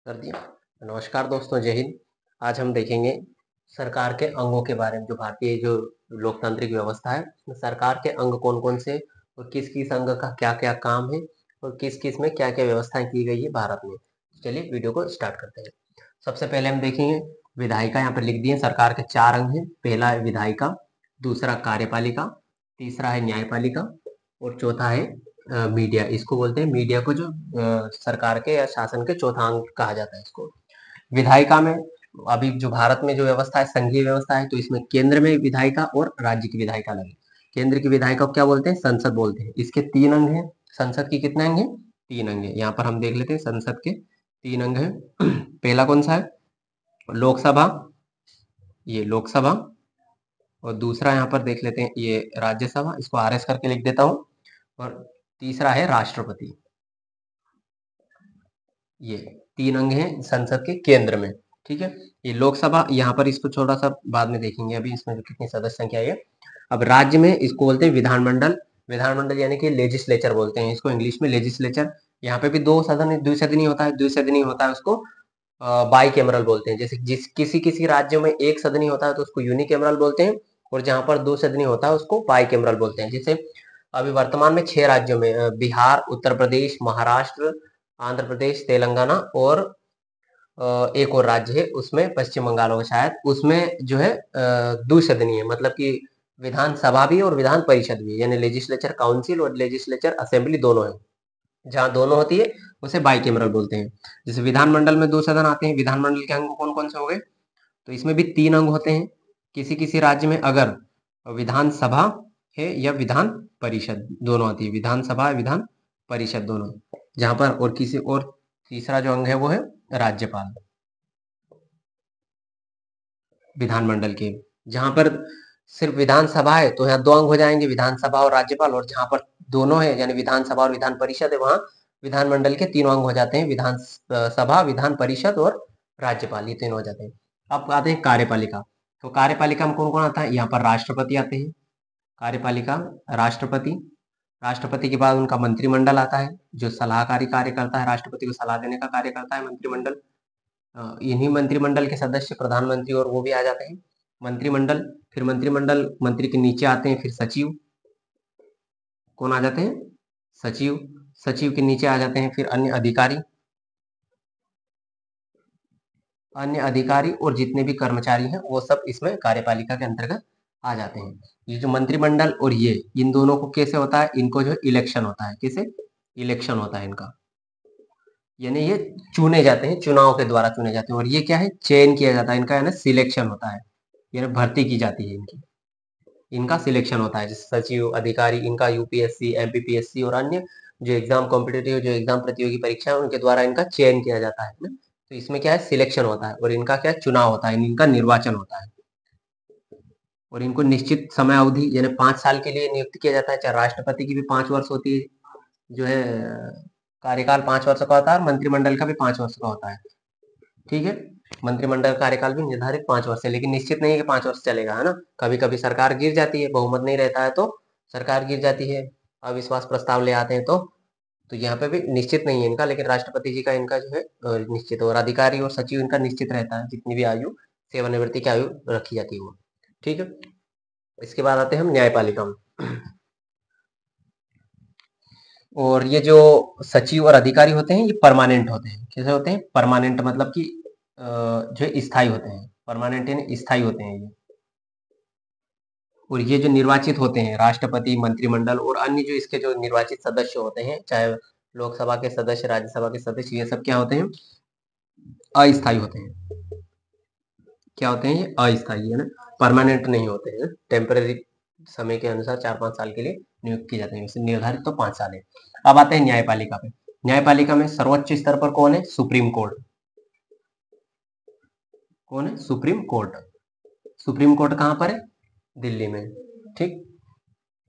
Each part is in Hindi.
कर दिया। नमस्कार दोस्तों, जय हिंद। आज हम देखेंगे सरकार के अंगों के बारे में। जो भारतीय जो लोकतांत्रिक व्यवस्था है, उसमें सरकार के अंग कौन-कौन से और किस-किस अंग का क्या-क्या काम है और किस-किस में क्या-क्या व्यवस्थाएं की गई है भारत में। चलिए वीडियो को स्टार्ट करते हैं। सबसे पहले हम देखेंगे विधायिका। यहाँ पर लिख दिए सरकार के 4 अंग हैं। पहला है विधायिका, दूसरा कार्यपालिका, तीसरा है न्यायपालिका और चौथा है मीडिया। इसको बोलते हैं मीडिया को, जो सरकार के या शासन के चौथा अंग कहा जाता है इसको। विधायिका में अभी जो भारत में जो व्यवस्था है संघीय व्यवस्था है, तो इसमें केंद्र में विधायिका और राज्य की विधायिका लगे। केंद्र की विधायिका को क्या बोलते हैं? संसद बोलते हैं। इसके 3 अंग हैं। संसद के कितने अंग हैं? 3 अंग हैं। यहाँ पर हम देख लेते हैं संसद के 3 अंग हैं। पहला कौन सा है? लोकसभा, ये लोकसभा। और दूसरा यहाँ पर देख लेते हैं ये राज्यसभा, इसको आरएस करके लिख देता हूँ। और तीसरा है राष्ट्रपति। ये 3 अंग हैं संसद के केंद्र में। ठीक है, ये लोकसभा, यहाँ पर इसको थोड़ा सा बाद में देखेंगे, अभी इसमें जो कितनी सदस्य संख्या है। अब राज्य में इसको बोलते हैं विधानमंडल। विधानमंडल यानी कि लेजिस्लेचर बोलते हैं इसको इंग्लिश में, लेजिस्लेचर। यहाँ पे भी द्विसदनी होता है, द्विसदनी होता है उसको बाई कैमरल बोलते हैं। जैसे किसी किसी राज्यों में एक सदनी होता है तो उसको यूनिकैमरल बोलते हैं, और जहां पर 2 सदनी होता है उसको बाई कैमरल बोलते हैं। जैसे अभी वर्तमान में 6 राज्यों में बिहार, उत्तर प्रदेश, महाराष्ट्र, आंध्र प्रदेश, तेलंगाना और एक और राज्य है उसमें पश्चिम बंगाल होगा शायद, उसमें जो है द्विसदनीय, मतलब कि विधानसभा भी और विधान परिषद भी, यानी लेजिस्लेचर काउंसिल और लेजिस्लेचर असेंबली दोनों है। जहाँ दोनों होती है उसे बाईकेमरल बोलते हैं। जैसे विधानमंडल में 2 सदन आते हैं। विधानमंडल के अंग कौन कौन से हो गए? तो इसमें भी 3 अंग होते हैं। किसी किसी राज्य में अगर विधानसभा है या विधान परिषद दोनों आती है, विधानसभा विधान परिषद दोनों, जहां पर और किसी और तीसरा जो अंग है वो है राज्यपाल। विधानमंडल के जहां पर सिर्फ विधानसभा है तो यहाँ 2 अंग हो जाएंगे, विधानसभा और राज्यपाल। और जहां पर दोनों है यानी विधानसभा और विधान परिषद है, वहां विधानमंडल के 3 अंग हो जाते हैं, विधान सभा, विधान परिषद और राज्यपाल, ये 3 हो जाते हैं। अब आते हैं कार्यपालिका। तो कार्यपालिका में कौन कौन आता है? यहाँ पर राष्ट्रपति आते हैं। कार्यपालिका, राष्ट्रपति। राष्ट्रपति के बाद उनका मंत्रिमंडल आता है, जो सलाहकारी कार्य करता है, राष्ट्रपति को सलाह देने का कार्य करता है मंत्रिमंडल। इन्हीं मंत्रिमंडल के सदस्य प्रधानमंत्री और वो भी आ जाते हैं। मंत्रिमंडल, फिर मंत्रिमंडल मंत्री के नीचे आते हैं फिर सचिव। कौन आ जाते हैं? सचिव। सचिव के नीचे आ जाते हैं फिर अन्य अधिकारी। अन्य अधिकारी और जितने भी कर्मचारी हैं वो सब इसमें कार्यपालिका के अंतर्गत आ जाते हैं। ये जो मंत्रिमंडल और ये इन दोनों को कैसे होता है? इनको जो इलेक्शन होता है। कैसे? इलेक्शन होता है इनका, यानी ये चुने जाते हैं, चुनाव के द्वारा चुने जाते हैं। और ये क्या है? चयन किया जाता है इनका, यानी सिलेक्शन होता है, यानी भर्ती की जाती है इनकी, इनका सिलेक्शन होता है। जैसे सचिव, अधिकारी, इनका यूपीएससी, एमपीपीएससी और अन्य जो एग्जाम कॉम्पिटेटिव, जो एग्जाम प्रतियोगी परीक्षा है उनके द्वारा इनका चयन किया जाता है ना? तो इसमें क्या है? सिलेक्शन होता है। और इनका क्या है? चुनाव होता है, इनका निर्वाचन होता है। और इनको निश्चित समय अवधि यानी 5 साल के लिए नियुक्त किया जाता है। चाहे राष्ट्रपति की भी 5 वर्ष होती है, जो है कार्यकाल 5 वर्ष का होता है, और मंत्रिमंडल का भी 5 वर्ष का होता है। ठीक है, मंत्रिमंडल कार्यकाल भी निर्धारित 5 वर्ष है, लेकिन निश्चित नहीं है कि 5 वर्ष चलेगा, है ना? कभी कभी सरकार गिर जाती है, बहुमत नहीं रहता है तो सरकार गिर जाती है, अविश्वास प्रस्ताव ले आते हैं तो यहाँ पे भी निश्चित नहीं है इनका, लेकिन राष्ट्रपति जी का इनका जो है निश्चित, और अधिकारी और सचिव इनका निश्चित रहता है, जितनी भी आयु, सेवानिवृत्ति की आयु रखी जाती है वो। ठीक है, इसके बाद आते हैं हम न्यायपालिका में। और ये जो सचिव और अधिकारी होते हैं ये परमानेंट होते हैं। कैसे होते हैं? परमानेंट, मतलब कि जो स्थायी होते हैं। परमानेंट यानी स्थायी होते हैं ये। और ये जो निर्वाचित होते हैं, राष्ट्रपति, मंत्रिमंडल और अन्य जो इसके जो निर्वाचित सदस्य होते हैं, चाहे लोकसभा के सदस्य, राज्यसभा के सदस्य, ये सब क्या होते हैं? अस्थायी होते हैं। क्या होते हैं ये? अस्थायी, है ना? परमानेंट नहीं होते हैं, टेम्परेरी समय के अनुसार 4-5 साल के लिए नियुक्त किए जाते हैं। वैसे निर्धारित तो 5 साल है। अब आते हैं न्यायपालिका पे। न्यायपालिका में सर्वोच्च स्तर पर कौन है? Supreme court. कौन है? Supreme court. सुप्रीम कोर्ट कहाँ पर है? दिल्ली में। ठीक,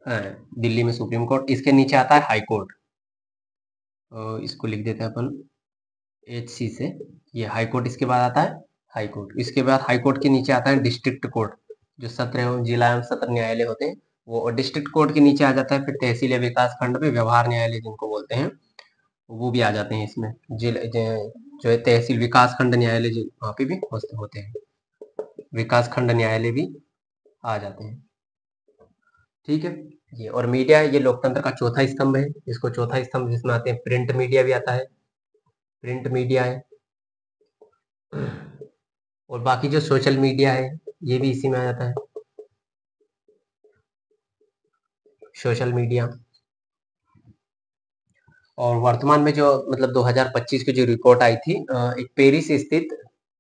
दिल्ली में सुप्रीम कोर्ट। इसके नीचे आता है हाई कोर्ट। इसको लिख देते हैं अपन HC से, ये हाई कोर्ट इसके बाद आता है। हाई कोर्ट, इसके बाद हाई कोर्ट के नीचे आता है डिस्ट्रिक्ट कोर्ट, जो सत्र एवं जिला एवं सत्र न्यायालय होते हैं वो। और डिस्ट्रिक्ट कोर्ट के नीचे आ जाता है फिर तहसील या विकास खंड में व्यवहार न्यायालय जिनको बोलते हैं, वो भी आ जाते हैं इसमें। जो है तहसील विकास खंड न्यायालय जो वहाँ पे भी होते हैं, विकास खंड न्यायालय भी आ जाते हैं। ठीक है, ये और मीडिया ये लोकतंत्र का चौथा स्तंभ है। इसको चौथा स्तंभ जिसमें आते हैं प्रिंट मीडिया भी आता है, प्रिंट मीडिया है, और बाकी जो सोशल मीडिया है ये भी इसी में आ जाता है, सोशल मीडिया। और वर्तमान में जो मतलब 2025 की जो रिपोर्ट आई थी, एक पेरिस स्थित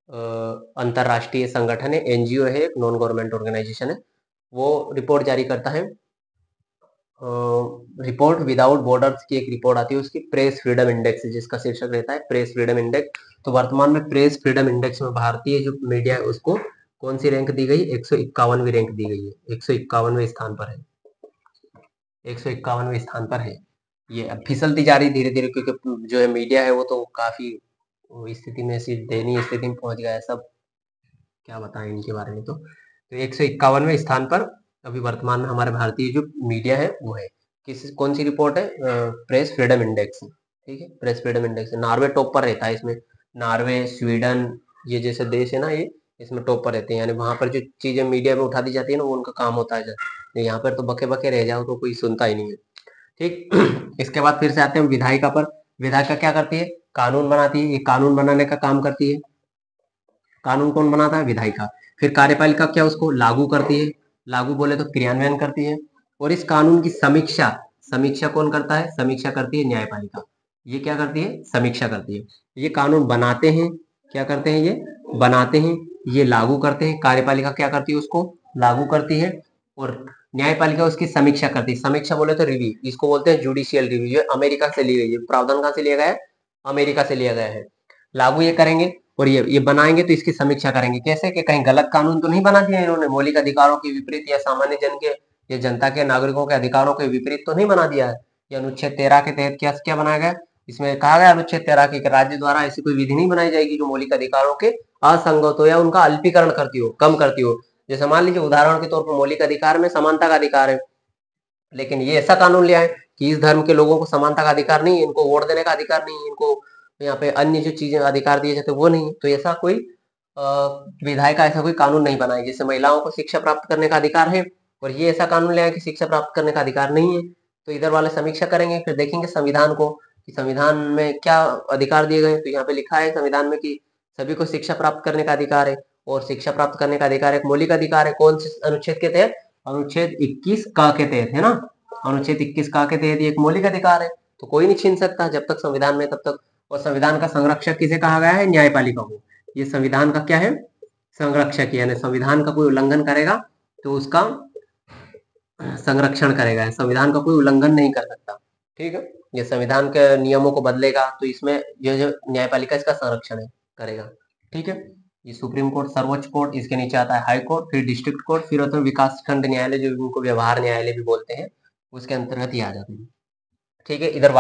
अंतरराष्ट्रीय संगठन है, एनजीओ है, एक नॉन गवर्नमेंट ऑर्गेनाइजेशन है, वो रिपोर्ट जारी करता है। रिपोर्ट विदाउट बॉर्डर्स की एक रिपोर्ट आती है, उसकी प्रेस फ्रीडम इंडेक्स जिसका शीर्षक रहता है प्रेस फ्रीडम इंडेक्स। तो वर्तमान में प्रेस फ्रीडम इंडेक्स में भारतीय जो मीडिया है उसको कौन सी रैंक दी गई? 151वीं रैंक दी गई है, 151वें स्थान पर है, 151वें स्थान पर है। ये अब फिसलती जा रही धीरे धीरे, क्योंकि जो है मीडिया है वो तो काफी स्थिति में, ऐसी दयनीय स्थिति में पहुंच गया है, सब क्या बताएं इनके बारे में। तो 151वें स्थान पर अभी वर्तमान में हमारे भारतीय जो मीडिया है वो है। कौन सी रिपोर्ट है? Press freedom index. ठीक है, press freedom index. Norway top पर रहता है इसमें, नॉर्वे, स्वीडन, ये जैसे देश है ना, ये इसमें टॉप पर रहते हैं, यानी वहां पर जो चीजें मीडिया में उठा दी जाती है ना वो उनका काम होता है। यहाँ पर तो बके बके रह जाओ तो कोई सुनता ही नहीं है। ठीक इसके बाद फिर से आते हैं विधायिका पर। विधायिका क्या करती है? कानून बनाती है, ये कानून बनाने का काम करती है। कानून कौन बनाता है? विधायिका। फिर कार्यपालिका क्या उसको लागू करती है, लागू बोले तो क्रियान्वयन करती है। और इस कानून की समीक्षा, समीक्षा कौन करता है? समीक्षा करती है न्यायपालिका। ये क्या करती है? समीक्षा करती है। ये कानून बनाते हैं, क्या करते हैं? ये बनाते हैं, ये लागू करते हैं। कार्यपालिका क्या करती है? उसको लागू करती है, और न्यायपालिका उसकी समीक्षा करती है। समीक्षा बोले तो रिव्यू, इसको बोलते हैं जुडिशियल रिव्यू। ये अमेरिका से ली गई है, प्रावधान कहाँ से लिया गया है? अमेरिका से लिया गया है। लागू ये करेंगे और ये बनाएंगे तो इसकी समीक्षा करेंगे। कैसे? कि कहीं गलत कानून तो नहीं बना दिया इन्होंने, मौलिक अधिकारों के विपरीत या सामान्य जन के या जनता के नागरिकों के अधिकारों के विपरीत तो नहीं बना दिया है। ये अनुच्छेद 13 के तहत क्या क्या बनाया गया? इसमें कहा गया अनुच्छेद 13 के राज्य द्वारा ऐसी कोई विधि नहीं बनाई जाएगी जो मौलिक अधिकारों के असंगत हो या उनका अल्पीकरण करती हो, कम करती हो। जैसे मान लीजिए उदाहरण के तौर पर मौलिक अधिकार में समानता का अधिकार है, लेकिन ये ऐसा कानून ले आए कि इस धर्म के लोगों को समानता का अधिकार नहीं है, इनको वोट देने का अधिकार नहीं है, इनको यहाँ पे अन्य जो चीजें अधिकार दिए जाते वो नहीं। तो ऐसा कोई विधायक का ऐसा कोई कानून नहीं बनाए। जैसे महिलाओं को शिक्षा प्राप्त करने का अधिकार है, और ये ऐसा कानून ले आए कि शिक्षा प्राप्त करने का अधिकार नहीं है। तो इधर वाले समीक्षा करेंगे, फिर देखेंगे संविधान को कि संविधान में क्या अधिकार दिए गए। तो यहाँ पे लिखा है संविधान में कि सभी को शिक्षा प्राप्त करने का अधिकार है, और शिक्षा प्राप्त करने का अधिकार एक मौलिक अधिकार है। कौन से अनुच्छेद के तहत? अनुच्छेद 21 का के तहत, है ना। अनुच्छेद 21 का के तहत एक मौलिक अधिकार है, तो कोई नहीं छीन सकता जब तक संविधान में, तब तक। और संविधान का संरक्षक किसे कहा गया है? न्यायपालिका को। ये संविधान का क्या है? संरक्षक, यानी संविधान का कोई उल्लंघन करेगा तो उसका संरक्षण करेगा, संविधान का कोई उल्लंघन नहीं कर सकता। ठीक है, ये संविधान के नियमों को बदलेगा तो इसमें ये जो न्यायपालिका इसका संरक्षण करेगा। ठीक है, ये सुप्रीम कोर्ट, सर्वोच्च कोर्ट, इसके नीचे आता है हाई कोर्ट, फिर डिस्ट्रिक्ट कोर्ट, फिर होते हैं विकास खंड न्यायालय जो इनको व्यवहार न्यायालय भी बोलते हैं, उसके अंतर्गत ही आ जाते हैं। ठीक है, इधर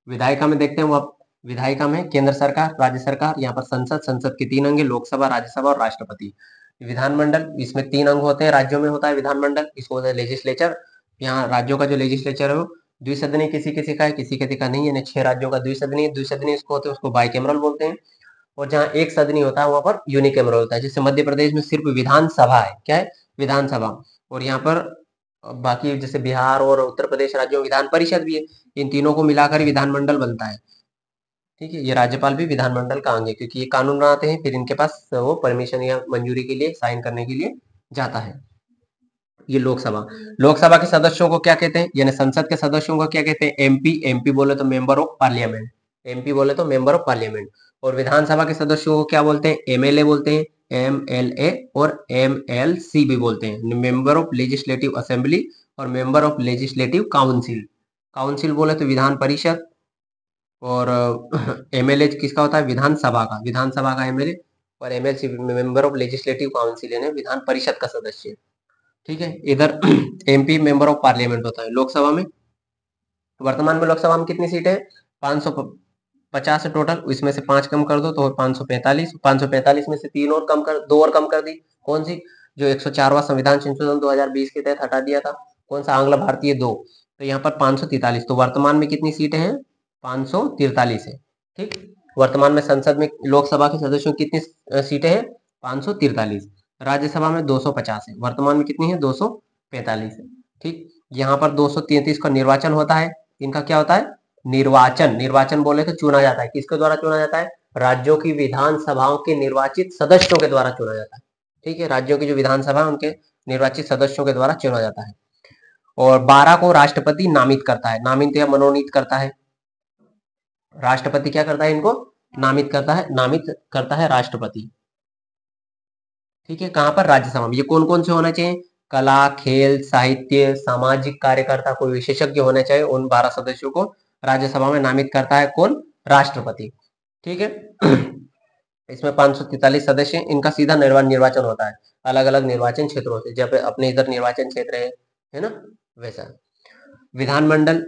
विधायिका में देखते हैं, वो विधायिका में केंद्र सरकार, राज्य सरकार, यहाँ पर संसद, संसद के 3 अंग, लोकसभा, राज्यसभा और राष्ट्रपति। विधानमंडल, इसमें 3 अंग होते हैं, राज्यों में होता है विधानमंडल, इसको होता है लेजिस्लेचर। यहाँ राज्यों का जो लेजिस्लेचर है वो द्विसदनीय किसी किसी का है, किसी किसी का नहीं है, यानी 6 राज्यों का द्विसदनीय, द्विसदनीय इसको होते हैं, उसको बाइकेमरल बोलते हैं। और जहाँ एक सदनीय होता है वहां पर यूनिकेमरल होता है। जैसे मध्य प्रदेश में सिर्फ विधानसभा है, क्या है? विधानसभा। और यहाँ पर बाकी जैसे बिहार और उत्तर प्रदेश राज्यों में विधान परिषद भी है। इन तीनों को मिलाकर ही विधानमंडल बनता है। ठीक है, ये राज्यपाल भी विधानमंडल का अंग है, क्योंकि ये कानून बनाते हैं, फिर इनके पास वो परमिशन या मंजूरी के लिए, साइन करने के लिए जाता है। ये लोकसभा, लोकसभा के सदस्यों को क्या कहते हैं? यानी संसद के सदस्यों को क्या कहते हैं? एमपी, एमपी बोले तो मेंबर ऑफ पार्लियामेंट, एमपी बोले तो मेंबर ऑफ पार्लियामेंट। और विधानसभा के सदस्यों को क्या बोलते हैं? एमएलए बोलते हैं, एमएलए और एमएलसी भी बोलते हैं, मेंबर ऑफ लेजिस्लेटिव असेंबली और member of legislative council. Council बोले तो विधान परिषद, और एमएलए किसका होता है? विधानसभा का, विधानसभा का एमएलए, और MLC member of legislative council यानी विधान परिषद का सदस्य। ठीक है, इधर एमपी मेंबर ऑफ पार्लियामेंट होता है। लोकसभा में, वर्तमान में लोकसभा में कितनी सीटें हैं? 550 टोटल, इसमें से 5 कम कर दो तो 545, 545 में से 3 और कम कर, 2 और कम कर दी। कौन सी? जो 104वां संविधान संशोधन 2020 के तहत हटा दिया था, कौन सा? आंग्ल भारतीय 2। तो यहाँ पर 543, तो वर्तमान में कितनी सीटें हैं? 543 है। ठीक, वर्तमान में संसद में लोकसभा के सदस्यों की कितनी सीटें हैं? 543। राज्यसभा में 250 है। वर्तमान में कितनी है? 245 है। ठीक, यहाँ पर 233 का निर्वाचन होता है। इनका क्या होता है? निर्वाचन। निर्वाचन बोले तो चुना जाता है। किसके द्वारा चुना जाता है? राज्यों की विधानसभाओं के निर्वाचित सदस्यों के द्वारा चुना जाता है। ठीक है, राज्यों की जो विधानसभा उनके निर्वाचित सदस्यों के द्वारा चुना जाता है। और 12 को राष्ट्रपति नामित करता है। नामित या मनोनीत करता है। राष्ट्रपति क्या करता है? इनको नामित करता है। नामित करता है राष्ट्रपति। ठीक है, कहां पर? राज्यसभा में। ये कौन कौन से होने चाहिए? कला, खेल, साहित्य, सामाजिक कार्यकर्ता, कोई विशेषज्ञ होने चाहिए। उन 12 सदस्यों को राज्यसभा में नामित करता है कौन? राष्ट्रपति। ठीक है। इसमें 543 सदस्य, इनका सीधा निर्वाचन होता है अलग अलग निर्वाचन क्षेत्रों से, जब अपने इधर निर्वाचन क्षेत्र है ना, वैसा। विधानमंडल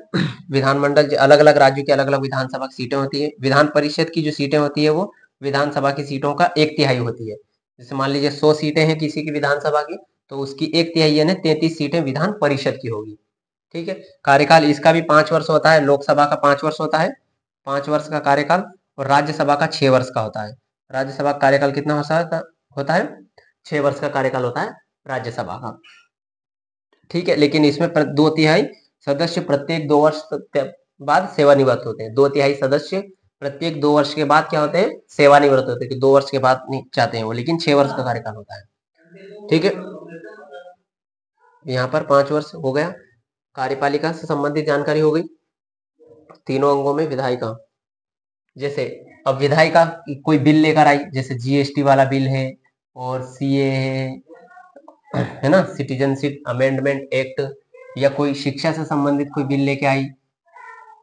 विधानमंडल अलग अलग राज्यों की अलग अलग विधानसभा की सीटें होती है। विधान परिषद की जो सीटें होती है वो विधानसभा की सीटों का 1/3 होती है। जैसे मान लीजिए 100 सीटें हैं किसी की विधानसभा की, तो उसकी 1/3 यानी 33 सीटें विधान परिषद की होगी। ठीक है। कार्यकाल इसका भी 5 वर्ष होता है। लोकसभा का 5 वर्ष होता है, 5 वर्ष का कार्यकाल। और राज्यसभा का 6 वर्ष का होता है। राज्यसभा का कार्यकाल कितना होता है? 6 वर्ष का कार्यकाल होता है राज्यसभा का। ठीक है, लेकिन इसमें 2/3 सदस्य प्रत्येक 2 वर्ष बाद सेवानिवृत्त होते हैं। 2/3 सदस्य प्रत्येक 2 वर्ष के बाद क्या होते हैं? सेवानिवृत्त होते हैं, कि 2 वर्ष के बाद नहीं चाहते हैं वो, लेकिन 6 वर्ष का कार्यकाल होता है। ठीक है, यहाँ पर 5 वर्ष हो गया। कार्यपालिका से संबंधित जानकारी हो गई। तीनों अंगों में विधायिका, जैसे अब विधायिका कोई बिल लेकर आई, जैसे जीएसटी वाला बिल है और सीए है ना, सिटीजनशिप अमेंडमेंट एक्ट, या कोई शिक्षा से संबंधित कोई बिल लेके आई।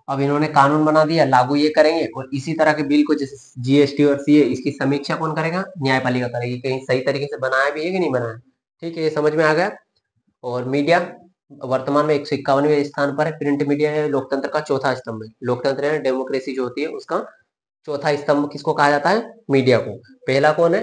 अब इन्होंने कानून बना दिया, लागू ये करेंगे। और इसी तरह के बिल को, जैसे जीएसटी और सीए, इसकी समीक्षा कौन करेगा? न्यायपालिका करेगी, कहीं सही तरीके से बनाया भी है कि नहीं बनाया। ठीक है, ये समझ में आ गया। और मीडिया वर्तमान में 151वें स्थान पर है। प्रिंट मीडिया है लोकतंत्र का चौथा स्तंभ है। लोकतंत्र है, डेमोक्रेसी जो होती है, उसका चौथा स्तंभ किसको कहा जाता है? मीडिया को। पहला कौन है?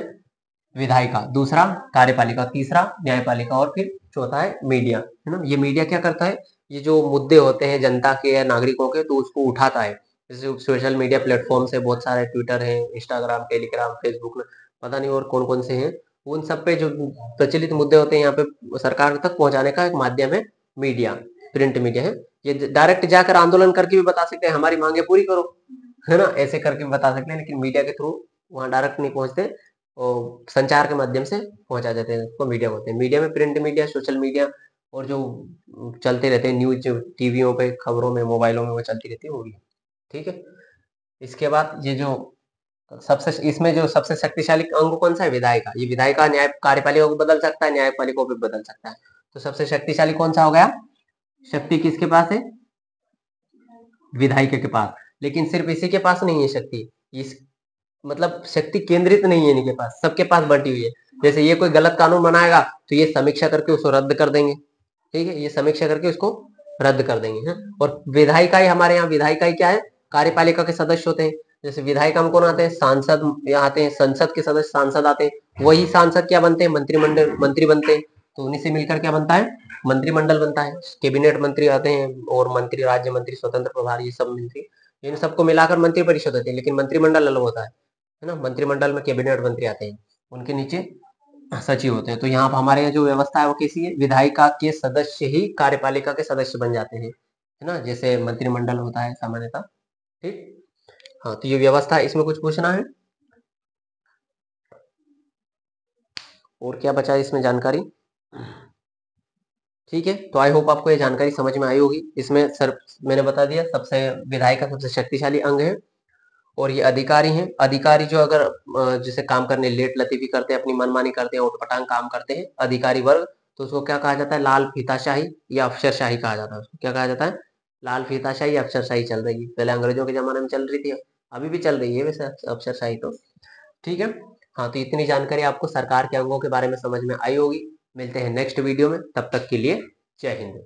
विधायिका, दूसरा कार्यपालिका, तीसरा न्यायपालिका, और फिर चौथा है मीडिया, है ना। ये मीडिया क्या करता है? ये जो मुद्दे होते हैं जनता के या नागरिकों के, तो उसको उठाता है। जैसे सोशल मीडिया प्लेटफॉर्म से बहुत सारे, ट्विटर है, इंस्टाग्राम, टेलीग्राम, फेसबुक में पता नहीं और कौन कौन से हैं, उन सब पे जो प्रचलित मुद्दे होते हैं यहाँ पे सरकार तक पहुंचाने का एक माध्यम है मीडिया। प्रिंट मीडिया है। ये डायरेक्ट जाकर आंदोलन करके भी बता सकते हैं हमारी मांगे पूरी करो, है ना, ऐसे करके भी बता सकते हैं। लेकिन मीडिया के थ्रू वहां डायरेक्ट नहीं पहुंचते, और संचार के माध्यम से पहुंचा जाते हैं, उसको मीडिया बोलते हैं। मीडिया में प्रिंट मीडिया, सोशल मीडिया, और जो चलते रहते हैं न्यूज, टीवियों पे, खबरों में, मोबाइलों में वो चलती रहती है, वो भी। ठीक है। इसके बाद ये जो सबसे, इसमें जो सबसे शक्तिशाली अंग कौन सा है? विधायिका। ये विधायिका न्याय कार्यपालिका को बदल सकता है, न्यायपालिका को भी बदल सकता है। तो सबसे शक्तिशाली कौन सा हो गया? शक्ति किसके पास है? विधायिका के पास। लेकिन सिर्फ इसी के पास नहीं है शक्ति, इस मतलब शक्ति केंद्रित नहीं है इनके पास, सबके पास बंटी हुई है। जैसे ये कोई गलत कानून बनाएगा तो ये समीक्षा करके उसको रद्द कर देंगे। ठीक है, ये समीक्षा करके उसको रद्द कर देंगे, है? और विधायिका, हमारे यहाँ विधायिका क्या है? कार्यपालिका के सदस्य होते हैं। जैसे विधायिका में कौन आते हैं? सांसद यहाँ आते हैं, संसद के सदस्य सांसद आते हैं। वही सांसद क्या बनते हैं? मंत्रिमंडल मंत्री बनते हैं। तो उन्हीं से मिलकर क्या बनता है? मंत्रिमंडल बनता है। कैबिनेट मंत्री आते हैं, और मंत्री, राज्य मंत्री, स्वतंत्र प्रभार, ये सब मंत्री, इन सबको मिलाकर मंत्री परिषद होती है। लेकिन मंत्रिमंडल अलग होता है ना। मंत्रिमंडल में कैबिनेट मंत्री आते हैं, उनके नीचे सचिव होते हैं। तो यहाँ हमारे यहाँ जो व्यवस्था है वो कैसी है? विधायिका के सदस्य ही कार्यपालिका के सदस्य बन जाते हैं, है ना, जैसे मंत्रिमंडल होता है सामान्यतः। ठीक। हाँ, तो ये व्यवस्था है। इसमें कुछ पूछना है? और क्या बचा है इसमें जानकारी? ठीक है, तो आई होप आपको ये जानकारी समझ में आई होगी। इसमें सर मैंने बता दिया, सबसे विधायिका सबसे शक्तिशाली अंग है। और ये अधिकारी हैं। अधिकारी जो अगर जैसे काम करने लेट लतीफी करते हैं, अपनी मनमानी करते हैं, उटपटांग काम करते हैं अधिकारी वर्ग, तो उसको क्या कहा जाता है? लाल फीताशाही या अफसरशाही कहा जाता है। उसको क्या कहा जाता है? लाल फीताशाही या अफसरशाही चल रही है। पहले अंग्रेजों के जमाने में चल रही थी, अभी भी चल रही है वैसे अफसरशाही तो। ठीक है। हाँ, तो इतनी जानकारी आपको सरकार के अंगों के बारे में समझ में आई होगी। मिलते हैं नेक्स्ट वीडियो में, तब तक के लिए जय हिंद।